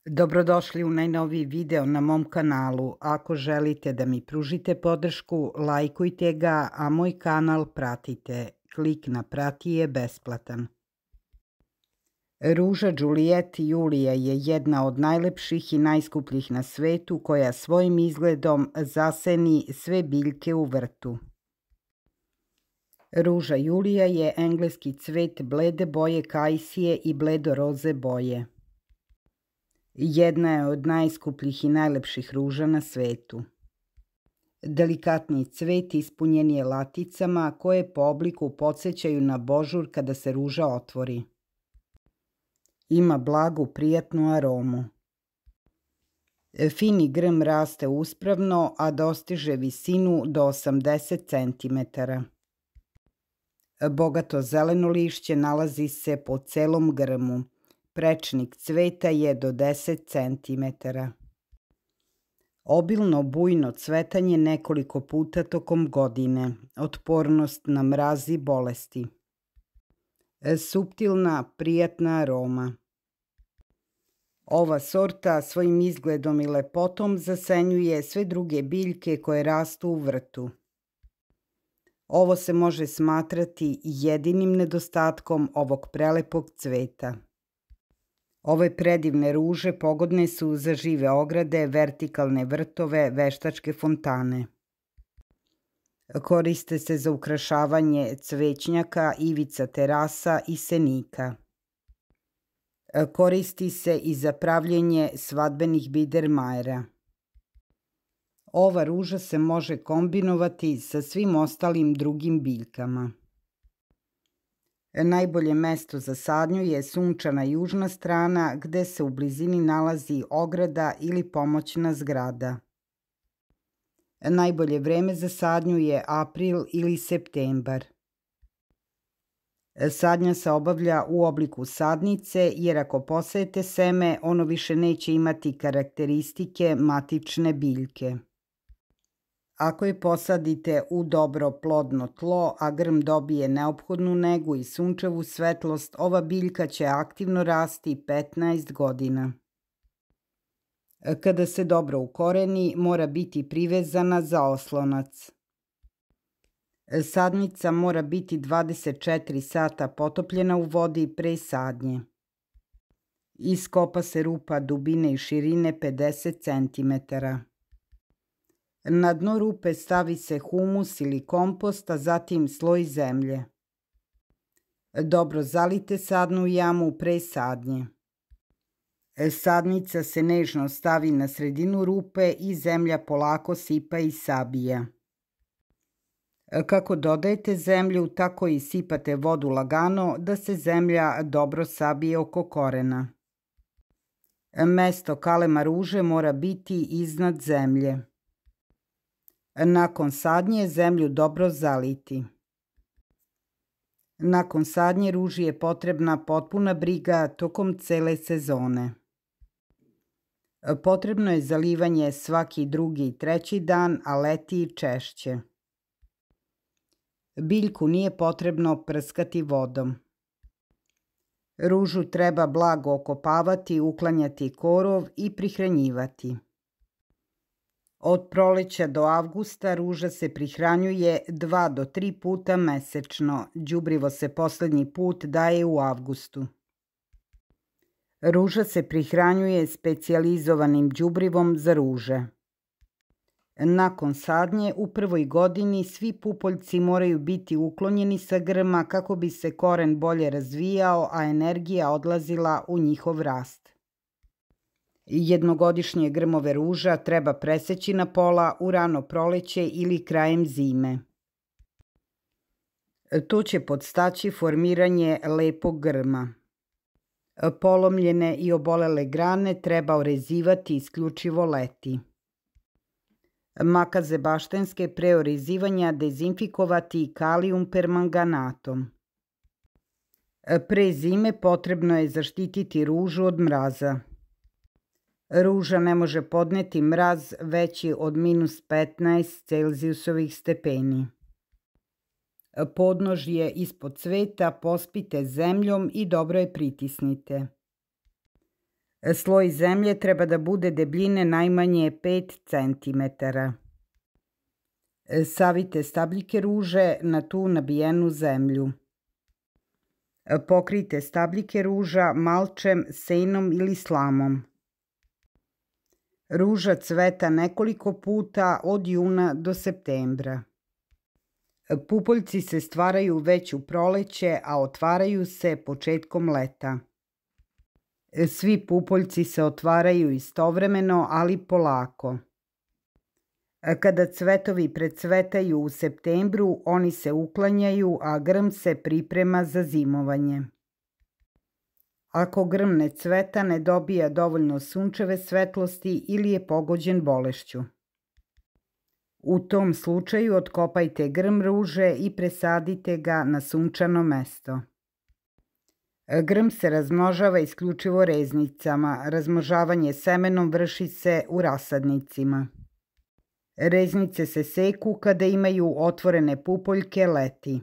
Dobrodošli u najnoviji video na mom kanalu. Ako želite da mi pružite podršku, lajkujte ga, a moj kanal pratite. Klik na prati je besplatan. Ruža Juliet Julija je jedna od najlepših i najskupljih na svetu koja svojim izgledom zaseni sve biljke u vrtu. Ruža Julija je engleski cvet blede boje kajsije i bledo-roze boje. Jedna je od najskupljih i najlepših ruža na svetu. Delikatni cvet ispunjen je laticama koje po obliku podsjećaju na božur kada se ruža otvori. Ima blagu, prijatnu aromu. Fini grm raste uspravno, a dostiže visinu do 80 cm. Bogato zeleno lišće nalazi se po celom grmu. Prečnik cveta je do 10 cm. Obilno bujno cvetanje nekoliko puta tokom godine. Otpornost na mraz i bolesti. Suptilna, prijatna aroma. Ova sorta svojim izgledom i lepotom zasenjuje sve druge biljke koje rastu u vrtu. Ovo se može smatrati jedinim nedostatkom ovog prelepog cveta. Ove predivne ruže pogodne su za žive ograde, vertikalne vrtove, veštačke fontane. Koriste se za ukrašavanje cvećnjaka, ivica terasa i senika. Koristi se i za pravljenje svadbenih bidermajera. Ova ruža se može kombinovati sa svim ostalim drugim biljkama. Najbolje mesto za sadnju je sunčana južna strana gde se u blizini nalazi ograda ili pomoćna zgrada. Najbolje vreme za sadnju je april ili septembar. Sadnja se obavlja u obliku sadnice jer ako posejete seme, ono više neće imati karakteristike matične biljke. Ako je posadite u dobro plodno tlo, a grm dobije neophodnu negu i sunčevu svetlost, ova biljka će aktivno rasti 15 godina. Kada se dobro ukoreni, mora biti privezana za oslonac. Sadnica mora biti 24 sata potopljena u vodi pre sadnje. Iskopa se rupa dubine i širine 50 cm. Na dno rupe stavi se humus ili kompost, a zatim sloj zemlje. Dobro zalijte sadnu jamu pre sadnje. Sadnica se nežno stavi na sredinu rupe i zemlja polako sipa i sabija. Kako dodajete zemlju, tako i sipate vodu lagano da se zemlja dobro sabije oko korena. Mesto kalema ruže mora biti iznad zemlje. Nakon sadnje zemlju dobro zaliti. Nakon sadnje ruži je potrebna potpuna briga tokom cele sezone. Potrebno je zalivanje svaki drugi i treći dan, a leti i češće. Biljku nije potrebno prskati vodom. Ružu treba blago okopavati, uklanjati korov i prihranjivati. Od proleća do avgusta ruža se prihranjuje 2 do 3 puta mesečno. Đubrivo se poslednji put daje u avgustu. Ruža se prihranjuje specijalizovanim đubrivom za ruže. Nakon sadnje u prvoj godini svi pupoljci moraju biti uklonjeni sa grma kako bi se koren bolje razvijao, a energija odlazila u njihov rast. Jednogodišnje grmove ruža treba preseći na pola u rano proleće ili krajem zime. To će podstaći formiranje lepog grma. Polomljene i obolele grane treba orezivati isključivo leti. Makaze baštenske pre orezivanja dezinfikovati kalijum permanganatom. Pre zime potrebno je zaštititi ružu od mraza. Ruža ne može podneti mraz veći od -15 Celzijusovih stepeni. Podnožje ispod cveta pospite zemljom i dobro je pritisnite. Sloj zemlje treba da bude debljine najmanje 5 cm. Savite stabljike ruže na tu nabijenu zemlju. Pokrijte stabljike ruža malčem, senom ili slamom. Ruža cveta nekoliko puta od juna do septembra. Pupoljci se stvaraju već u proleće, a otvaraju se početkom leta. Svi pupoljci se otvaraju istovremeno, ali polako. Kada cvetovi precvetaju u septembru, oni se uklanjaju, a grm se priprema za zimovanje. Ako grm ne cveta, ne dobija dovoljno sunčeve svetlosti ili je pogođen bolešću. U tom slučaju otkopajte grm ruže i presadite ga na sunčano mesto. Grm se razmnožava isključivo reznicama. Razmnožavanje semenom vrši se u rasadnicima. Reznice se seku kada imaju otvorene pupoljke leti.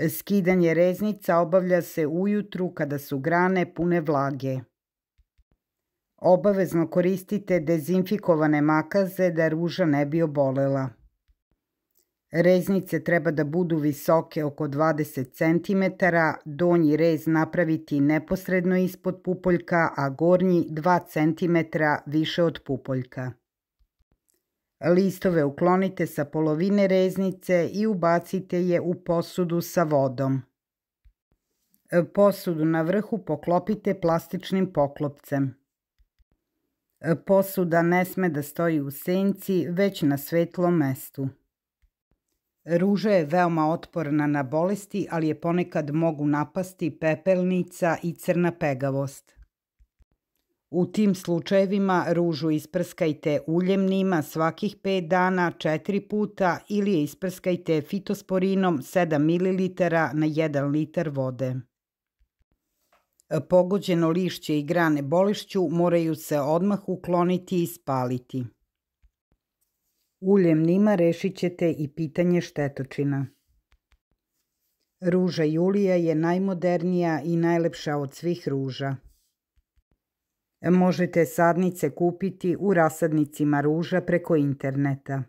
Skidanje reznica obavlja se ujutru kada su grane pune vlage. Obavezno koristite dezinfikovane makaze da ruža ne bi obolela. Reznice treba da budu visoke oko 20 cm, donji rez napraviti neposredno ispod pupoljka, a gornji 2 cm više od pupoljka. Listove uklonite sa polovine reznice i ubacite je u posudu sa vodom. Posudu na vrhu poklopite plastičnim poklopcem. Posuda ne sme da stoji u senci, već na svetlom mestu. Ruža je veoma otporna na bolesti, ali je ponekad mogu napasti pepelnica i crna pegavost. U tim slučajevima ružu isprskajte uljem nima svakih 5 dana 4 puta ili je isprskajte fitosporinom 7 ml na 1 litar vode. Pogođeno lišće i grane bolešću moraju se odmah ukloniti i spaliti. Uljem nima rešit ćete i pitanje štetočina. Ruža Julija je najmodernija i najlepša od svih ruža. Možete sadnice kupiti u rasadnicima ruža preko interneta.